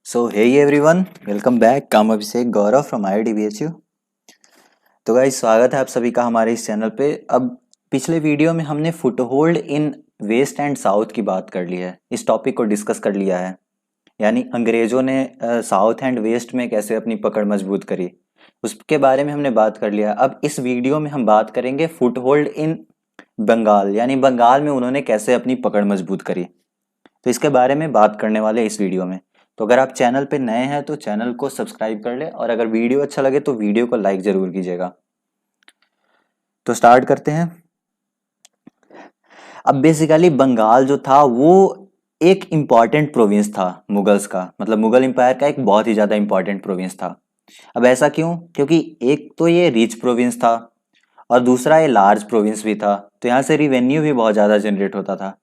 So hey everyone, welcome back. I'm Abhishek Gaurav from IITBHU। तो guys, स्वागत है आप सभी का हमारे इस चैनल पे। अब पिछले वीडियो में हमने foothold in west and south की बात कर ली है, इस टॉपिक को डिस्कस कर लिया है। यानी अंग्रेजों ने साउथ एंड वेस्ट में कैसे अपनी पकड़ मजबूत करी, उसके बारे में हमने बात कर लिया। अब इस वीडियो में हम बात करेंगे फुटहोल्ड इन बंगाल, यानी बंगाल में उन्होंने कैसे अपनी पकड़ मजबूत करी। तो इसके बारे में बात करने वाले इस वीडियो में। तो अगर आप चैनल पे नए हैं तो चैनल को सब्सक्राइब कर ले, और अगर वीडियो अच्छा लगे तो वीडियो को लाइक जरूर कीजिएगा। तो स्टार्ट करते हैं। अब बेसिकली बंगाल जो था वो एक इम्पॉर्टेंट प्रोविंस था मुगल्स का, मतलब मुगल एम्पायर का एक बहुत ही ज़्यादा इम्पॉर्टेंट प्रोविंस था। अब ऐसा क्यों? क्योंकि एक तो ये रिच प्रोविंस था और दूसरा ये लार्ज प्रोविंस भी था, तो यहाँ से रिवेन्यू भी बहुत ज़्यादा जनरेट होता था।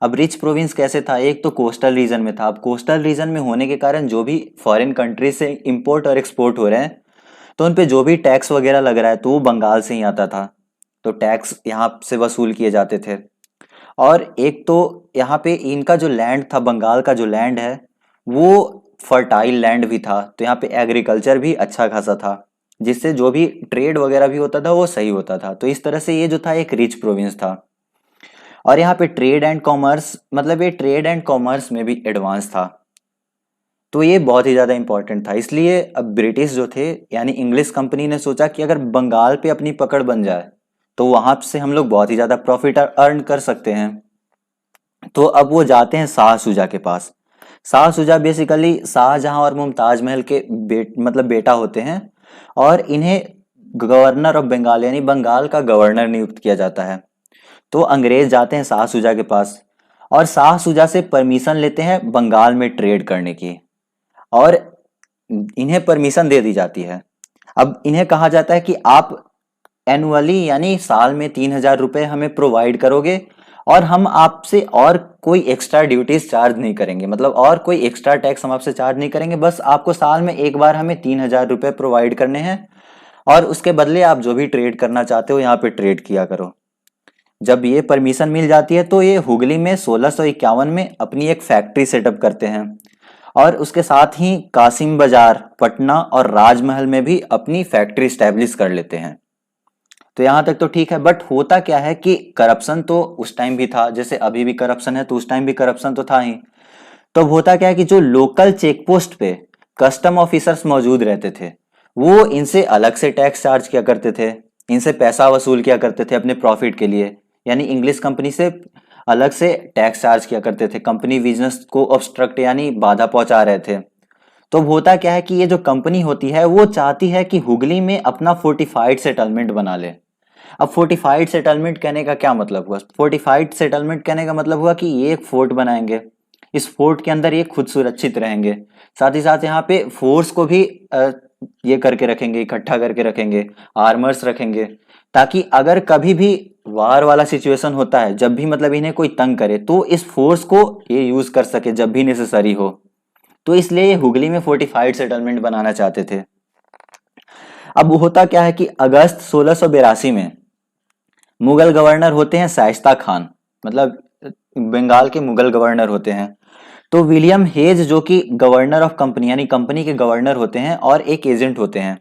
अब रिच प्रोविंस कैसे था? एक तो कोस्टल रीजन में था। अब कोस्टल रीजन में होने के कारण जो भी फॉरेन कंट्री से इंपोर्ट और एक्सपोर्ट हो रहे हैं, तो उन पे जो भी टैक्स वगैरह लग रहा है तो वो बंगाल से ही आता था। तो टैक्स यहाँ से वसूल किए जाते थे। और एक तो यहाँ पे इनका जो लैंड था, बंगाल का जो लैंड है वो फर्टाइल लैंड भी था, तो यहाँ पे एग्रीकल्चर भी अच्छा खासा था, जिससे जो भी ट्रेड वगैरह भी होता था वो सही होता था। तो इस तरह से ये जो था एक रिच प्रोविंस था। और यहाँ पे ट्रेड एंड कॉमर्स, मतलब ये ट्रेड एंड कॉमर्स में भी एडवांस था, तो ये बहुत ही ज़्यादा इंपॉर्टेंट था। इसलिए अब ब्रिटिश जो थे, यानी इंग्लिश कंपनी ने सोचा कि अगर बंगाल पे अपनी पकड़ बन जाए तो वहां से हम लोग बहुत ही ज़्यादा प्रॉफिट अर्न कर सकते हैं। तो अब वो जाते हैं शाह शुजा के पास। शाह शुजा बेसिकली शाहजहां और मुमताज महल के मतलब बेटा होते हैं, और इन्हें गवर्नर ऑफ बंगाल यानी बंगाल का गवर्नर नियुक्त किया जाता है। तो अंग्रेज जाते हैं शाह शुजा के पास और शाह शुजा से परमिशन लेते हैं बंगाल में ट्रेड करने की, और इन्हें परमिशन दे दी जाती है। अब इन्हें कहा जाता है कि आप एनुअली यानी साल में 3,000 रुपए हमें प्रोवाइड करोगे, और हम आपसे और कोई एक्स्ट्रा ड्यूटीज चार्ज नहीं करेंगे, मतलब और कोई एक्स्ट्रा टैक्स हम आपसे चार्ज नहीं करेंगे। बस आपको साल में एक बार हमें 3,000 रुपए प्रोवाइड करने हैं, और उसके बदले आप जो भी ट्रेड करना चाहते हो यहाँ पे ट्रेड किया करो। जब ये परमिशन मिल जाती है तो ये हुगली में 1651 में अपनी एक फैक्ट्री सेटअप करते हैं, और उसके साथ ही कासिम बाजार, पटना और राजमहल में भी अपनी फैक्ट्री स्टैब्लिश कर लेते हैं। तो यहां तक तो ठीक है, बट होता क्या है कि करप्शन तो उस टाइम भी था, जैसे अभी भी करप्शन है, तो उस टाइम भी करप्शन तो था ही। तो अब होता क्या है कि जो लोकल चेक पोस्ट पे कस्टम ऑफिसर्स मौजूद रहते थे, वो इनसे अलग से टैक्स चार्ज किया करते थे, इनसे पैसा वसूल किया करते थे अपने प्रॉफिट के लिए। यानी इंग्लिश कंपनी से अलग से टैक्स चार्ज किया करते थे, कंपनी बिजनेस को ऑब्स्ट्रक्ट यानी बाधा पहुंचा रहे थे। तो अब होता क्या है कि ये जो कंपनी होती है वो चाहती है कि हुगली में अपना फोर्टिफाइड सेटलमेंट बना ले। अब फोर्टिफाइड सेटलमेंट कहने का क्या मतलब हुआ? फोर्टिफाइड सेटलमेंट कहने का मतलब हुआ कि ये एक फोर्ट बनाएंगे, इस फोर्ट के अंदर ये खुद सुरक्षित रहेंगे, साथ ही साथ यहाँ पे फोर्स को भी ये करके रखेंगे, इकट्ठा करके रखेंगे, आर्मर्स रखेंगे, ताकि अगर कभी भी वार वाला सिचुएशन होता है, जब भी मतलब इन्हें कोई तंग करे तो इस फोर्स को ये यूज कर सके जब भी नेसेसरी हो। तो इसलिए ये हुगली में फोर्टिफाइड सेटलमेंट बनाना चाहते थे। अब होता क्या है कि अगस्त 1682 में मुगल गवर्नर होते हैं शाइस्ता खान, मतलब बंगाल के मुगल गवर्नर होते हैं। तो विलियम हेज जो कि गवर्नर ऑफ कंपनी यानी कंपनी के गवर्नर होते हैं और एक एजेंट होते हैं,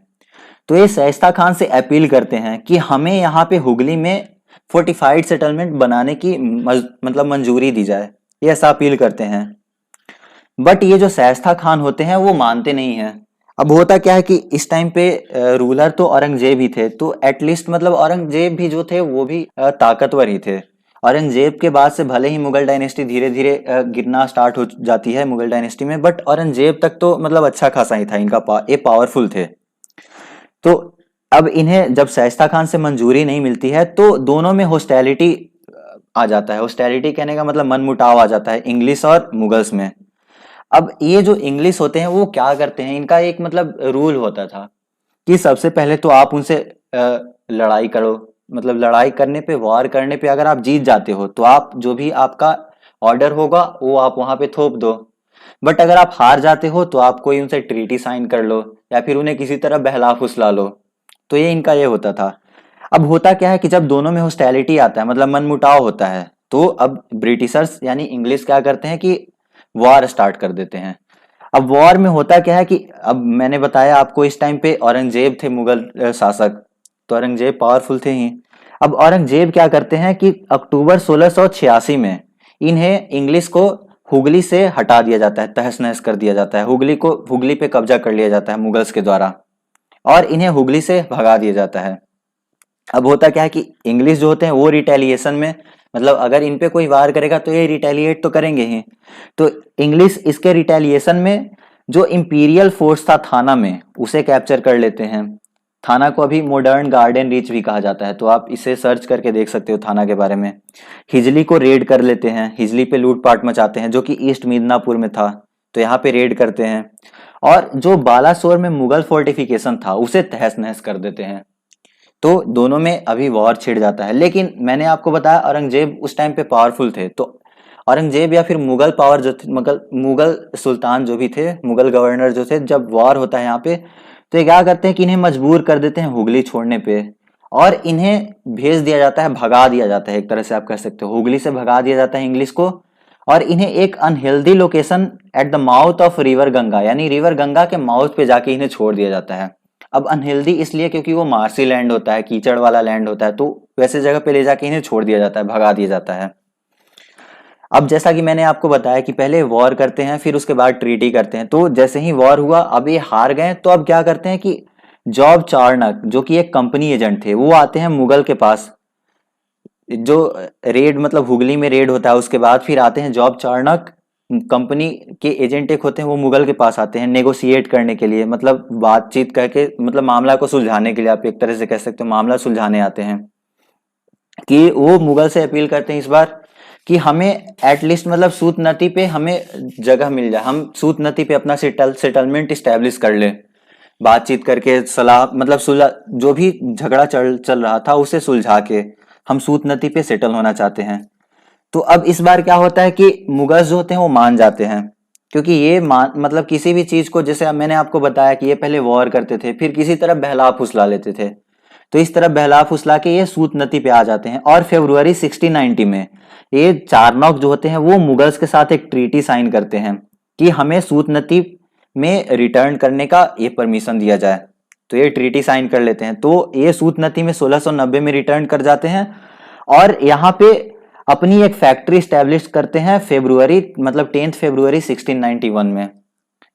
तो ये शाइस्ता खान से अपील करते हैं कि हमें यहाँ पे हुगली में फोर्टिफाइड सेटलमेंट बनाने की मतलब मंजूरी दी जाए, ये ऐसा अपील करते हैं। बट ये जो शाइस्ता खान होते हैं वो मानते नहीं हैं। अब होता क्या है कि इस टाइम पे रूलर तो औरंगजेब ही थे, तो एटलीस्ट मतलब औरंगजेब भी जो थे वो भी ताकतवर ही थे। औरंगजेब के बाद से भले ही मुगल डायनेस्टी धीरे धीरे गिरना स्टार्ट हो जाती है मुगल डायनेस्टी में, बट औरंगजेब तक तो मतलब अच्छा खासा ही था इनका, ये पावरफुल थे। तो अब इन्हें जब शाइस्ता खान से मंजूरी नहीं मिलती है तो दोनों में हॉस्टैलिटी आ जाता है। हॉस्टैलिटी कहने का मतलब मनमुटाव आ जाता है इंग्लिश और मुगल्स में। अब ये जो इंग्लिश होते हैं वो क्या करते हैं, इनका एक मतलब रूल होता था कि सबसे पहले तो आप उनसे लड़ाई करो, मतलब लड़ाई करने पे, वॉर करने पे अगर आप जीत जाते हो तो आप जो भी आपका ऑर्डर होगा वो आप वहां पे थोप दो। बट अगर आप हार जाते हो तो आप कोई उनसे ट्रीटी साइन कर लो या फिर उन्हें किसी तरह बहला फुसला लो। तो ये इनका ये होता था। अब होता क्या है कि जब दोनों में हॉस्टैलिटी आता है, मतलब मनमुटाव होता है, तो अब ब्रिटिशर्स यानी इंग्लिश क्या करते हैं कि वॉर स्टार्ट कर देते हैं। अब वॉर में होता क्या है कि अब मैंने बताया आपको इस टाइम पे औरंगजेब थे मुगल शासक, तो औरंगजेब पावरफुल थे ही। अब औरंगजेब क्या करते हैं कि अक्टूबर 1686 में इन्हें इंग्लिश को हुगली से हटा दिया जाता है, तहस नहस कर दिया जाता है, हुगली पे कब्जा कर लिया जाता है मुगल्स के द्वारा और इन्हें हुगली से भगा दिया जाता है। अब होता क्या है कि इंग्लिश जो होते हैं वो रिटेलिएशन में, मतलब अगर इन पे कोई वार करेगा तो ये रिटेलिएट तो करेंगे ही, तो इंग्लिश इसके रिटेलिएशन में जो इंपीरियल फोर्स था थाना में उसे कैप्चर कर लेते हैं। थाना को अभी मॉडर्न गार्डन रीच भी कहा जाता है, तो आप इसे सर्च करके देख सकते हो थाना के बारे में। हिजली को रेड कर लेते हैं, हिजली पे लूटपाट मचाते हैं जो कि ईस्ट मिदनापुर में था, तो यहाँ पे रेड करते हैं। और जो बालासोर में मुगल फोर्टिफिकेशन था उसे तहस नहस कर देते हैं। तो दोनों में अभी वॉर छिड़ जाता है। लेकिन मैंने आपको बताया औरंगजेब उस टाइम पे पावरफुल थे, तो औरंगजेब या फिर मुगल पावर जो थे, मुगल सुल्तान जो भी थे, मुगल गवर्नर जो थे, जब वॉर होता है यहाँ पे तो ये क्या करते हैं कि इन्हें मजबूर कर देते हैं हुगली छोड़ने पे और इन्हें भेज दिया जाता है, भगा दिया जाता है, एक तरह से आप कह सकते हो हुगली से भगा दिया जाता है इंग्लिश को, और इन्हें एक unhealthy location at the mouth of river Ganga, यानी रिवर गंगा के माउथ पे जाके इन्हें छोड़ दिया जाता है। अब अनहेल्दी इसलिए क्योंकि वो मार्सी लैंड होता है, कीचड़ वाला लैंड होता है, तो वैसे जगह पे ले जाके इन्हें छोड़ दिया जाता है, भगा दिया जाता है। अब जैसा कि मैंने आपको बताया कि पहले वॉर करते हैं फिर उसके बाद ट्रीटी करते हैं, तो जैसे ही वॉर हुआ अब ये हार गए, तो अब क्या करते हैं कि जॉब चार्नक जो कि एक कंपनी एजेंट थे वो आते हैं मुगल के पास, जो रेड मतलब हुगली में रेड होता है उसके बाद फिर आते हैं जॉब चार्नक, कंपनी के एजेंट एक होते हैं वो मुगल के पास आते हैं नेगोशिएट करने के लिए, मतलब बातचीत करके, मतलब मामला को सुलझाने के लिए, आप एक तरह से कह सकते हो मामला सुलझाने आते हैं। कि वो मुगल से अपील करते हैं इस बार कि हमें एटलीस्ट मतलब सूत नदी पे हमें जगह मिल जाए, हम सूत नदी पे अपना सेटलमेंट इस्टेब्लिश कर ले, बातचीत करके सलाह मतलब सुलह जो भी झगड़ा चल चल रहा था उसे सुलझा के हम सूत नदी पे सेटल होना चाहते हैं। तो अब इस बार क्या होता है कि मुगल्स जो होते हैं वो मान जाते हैं, क्योंकि ये मान मतलब किसी भी चीज को, जैसे अब मैंने आपको बताया कि ये पहले वॉर करते थे फिर किसी तरह बहला फुसला लेते थे, तो इस तरह बहला फुसला के ये सूत नदी पे आ जाते हैं। और फरवरी 1690 में ये चारनॉक जो होते हैं वो मुगल्स के साथ एक ट्रीटी साइन करते हैं कि हमें सूत नदी में रिटर्न करने का ये परमिशन दिया जाए, तो ये ट्रीटी साइन कर लेते हैं। तो ये सूत नदी में 1690 में रिटर्न कर जाते हैं और यहाँ पे अपनी एक फैक्ट्री स्टैब्लिश करते हैं फरवरी मतलब 10 फरवरी 1691 में।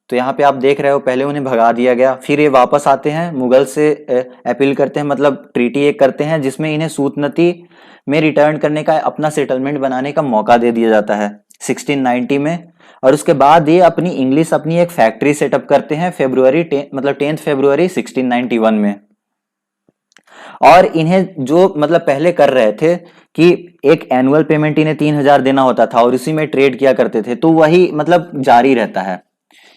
तो यहाँ पे आप देख रहे हो पहले उन्हें भगा दिया गया, फिर ये वापस आते हैं मुगल से अपील करते हैं, मतलब ट्रीटी एक करते हैं जिसमें इन्हें सूतनती में रिटर्न करने का, अपना सेटलमेंट बनाने का मौका दे दिया जाता है 1690 में। और उसके बाद ये अपनी एक फैक्ट्री सेटअप करते हैं फरवरी 10 फरवरी 1691 में। और इन्हें जो मतलब पहले कर रहे थे कि एक एनुअल पेमेंट इन्हें 3000 देना होता था और उसी में ट्रेड किया करते थे, तो वही मतलब जारी रहता है।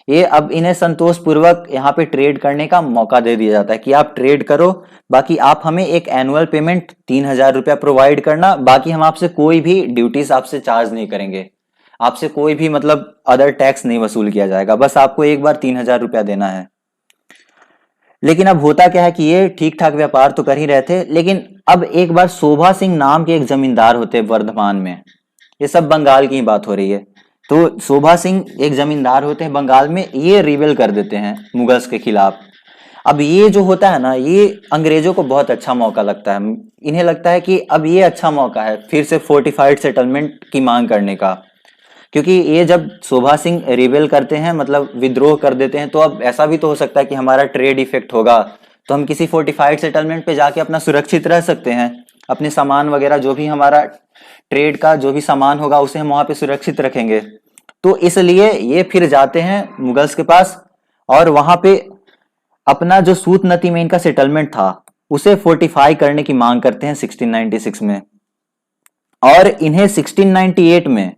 ये अब इन्हें संतोष पूर्वक यहाँ पे ट्रेड करने का मौका दे दिया जाता है कि आप ट्रेड करो, बाकी आप हमें एक एनुअल पेमेंट 3000 रुपया प्रोवाइड करना, बाकी हम आपसे कोई भी ड्यूटीज आपसे चार्ज नहीं करेंगे, आपसे कोई भी मतलब अदर टैक्स नहीं वसूल किया जाएगा, बस आपको एक बार 3000 रुपया देना है। लेकिन अब होता क्या है कि ये ठीक ठाक व्यापार तो कर ही रहे थे, लेकिन अब एक बार शोभा सिंह नाम के एक जमींदार होते वर्धमान में, ये सब बंगाल की ही बात हो रही है, तो शोभा सिंह एक जमींदार होते हैं बंगाल में, ये रिबेल कर देते हैं मुगल्स के खिलाफ। अब ये जो होता है ना, ये अंग्रेजों को बहुत अच्छा मौका लगता है, इन्हें लगता है कि अब ये अच्छा मौका है फिर से फोर्टिफाइड सेटलमेंट की मांग करने का, क्योंकि ये जब शोभा सिंह रिबेल करते हैं मतलब विद्रोह कर देते हैं, तो अब ऐसा भी तो हो सकता है कि हमारा ट्रेड इफेक्ट होगा, तो हम किसी फोर्टिफाइड सेटलमेंट पे जाके अपना सुरक्षित रह सकते हैं, अपने सामान वगैरह जो भी हमारा ट्रेड का जो भी सामान होगा उसे हम वहां पे सुरक्षित रखेंगे। तो इसलिए ये फिर जाते हैं मुगल्स के पास और वहां पे अपना जो सूत नदी में इनका सेटलमेंट था उसे फोर्टिफाई करने की मांग करते हैं 1696 में। और इन्हें 1698 में,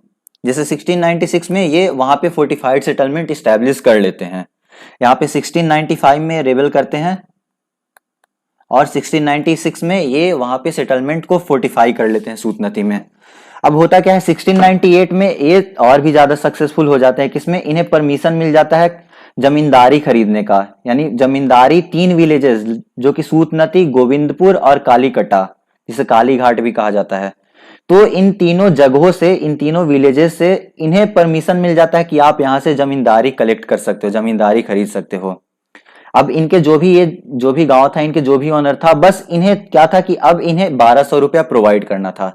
जैसे 1696 में ये वहां पे फोर्टिफाइड सेटलमेंट स्टैब्लिश कर लेते हैं, यहाँ पे 1695 में रेबल करते हैं और 1696 में ये वहां पे सेटलमेंट को फोर्टिफाई कर लेते हैं सूत नदी में। अब होता क्या है 1698 में ये और भी ज्यादा सक्सेसफुल हो जाते हैं, किसमें इन्हें परमिशन मिल जाता है जमींदारी खरीदने का, यानी जमींदारी 3 विलेजेस जो कि सूतनती, गोविंदपुर और कालीकटा, जिसे काली घाट भी कहा जाता है, तो इन तीनों जगहों से, इन तीनों विलेजेस से इन्हें परमिशन मिल जाता है कि आप यहाँ से जमींदारी कलेक्ट कर सकते हो, जमींदारी खरीद सकते हो। अब इनके जो भी गांव था, इनके जो भी ओनर था, बस इन्हें क्या था कि अब इन्हें 1200 रुपया प्रोवाइड करना था।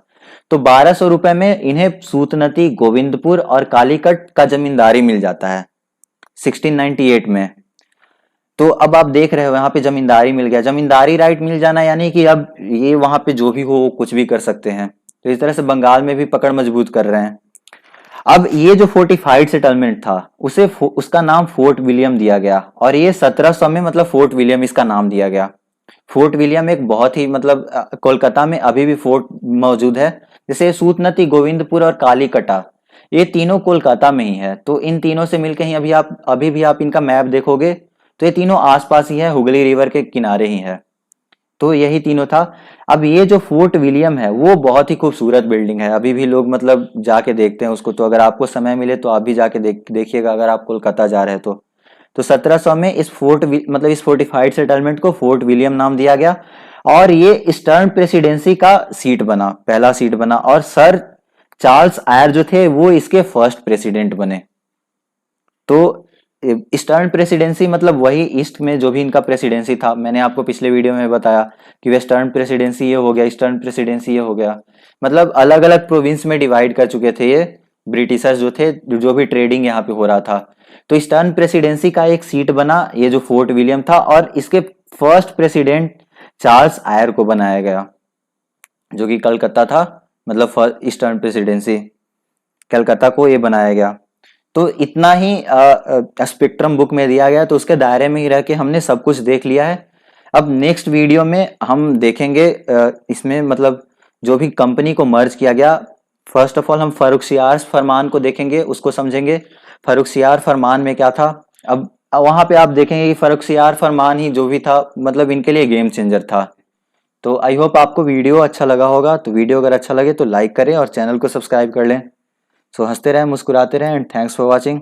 तो 1200 रुपए में इन्हें सूतनदी, गोविंदपुर और कालीकट का जमींदारी मिल जाता है 1698 में। तो अब आप देख रहे हो यहाँ पे जमींदारी मिल गया, जमींदारी राइट मिल जाना यानी कि अब ये वहां पे जो भी हो कुछ भी कर सकते हैं। तो इस तरह से बंगाल में भी पकड़ मजबूत कर रहे हैं। अब ये जो फोर्टिफाइड सेटलमेंट था उसका नाम फोर्ट विलियम दिया गया, और ये 1700 में मतलब फोर्ट विलियम इसका नाम दिया गया। फोर्ट विलियम एक बहुत ही मतलब कोलकाता में अभी भी फोर्ट मौजूद है। जैसे सूतनदी, गोविंदपुर और कालीकटा, ये तीनों कोलकाता में ही है। तो इन तीनों से मिलकर ही अभी भी आप इनका मैप देखोगे तो ये तीनों आसपास ही है, हुगली रिवर के किनारे ही है। तो यही तीनों था। अब ये जो फोर्ट विलियम है वो बहुत ही खूबसूरत बिल्डिंग है, अभी भी लोग मतलब जाके देखते हैं उसको। तो अगर आपको समय मिले तो आप भी जाके देखिएगा अगर आप कोलकाता जा रहे हैं तो 1700 में इस मतलब इस फोर्टिफाइड सेटलमेंट को फोर्ट विलियम नाम दिया गया, और ये ईस्टर्न प्रेसिडेंसी का सीट बना, पहला सीट बना। और सर चार्ल्स आयर जो थे वो इसके फर्स्ट प्रेसिडेंट बने। तो ईस्टर्न प्रेसिडेंसी मतलब वही ईस्ट में जो भी इनका प्रेसिडेंसी था, मैंने आपको पिछले वीडियो में बताया कि वेस्टर्न प्रेसिडेंसी ये हो गया, ईस्टर्न प्रेसिडेंसी ये हो गया। मतलब अलग अलग प्रोविंस में डिवाइड कर चुके थे ये ब्रिटिशर्स जो थे, जो भी ट्रेडिंग यहाँ पे हो रहा था। तो ईस्टर्न प्रेसिडेंसी का एक सीट बना ये जो फोर्ट विलियम था, और इसके फर्स्ट प्रेसिडेंट चार्ल्स आयर को बनाया गया, जो कि कलकत्ता था। मतलब ईस्टर्न प्रेसिडेंसी कलकत्ता को ये बनाया गया। तो इतना ही स्पेक्ट्रम बुक में दिया गया, तो उसके दायरे में ही रह के हमने सब कुछ देख लिया है। अब नेक्स्ट वीडियो में हम देखेंगे इसमें मतलब जो भी कंपनी को मर्ज किया गया। फर्स्ट ऑफ ऑल हम फर्रुखसियार फरमान को देखेंगे, उसको समझेंगे फर्रुखसियार फरमान में क्या था। अब वहां पे आप देखेंगे कि फर्रुखसियार फरमान ही जो भी था मतलब इनके लिए गेम चेंजर था। तो आई होप आपको वीडियो अच्छा लगा होगा। तो वीडियो अगर अच्छा लगे तो लाइक करें और चैनल को सब्सक्राइब कर लें। सो हंसते रहें, मुस्कुराते रहें, एंड थैंक्स फॉर वॉचिंग।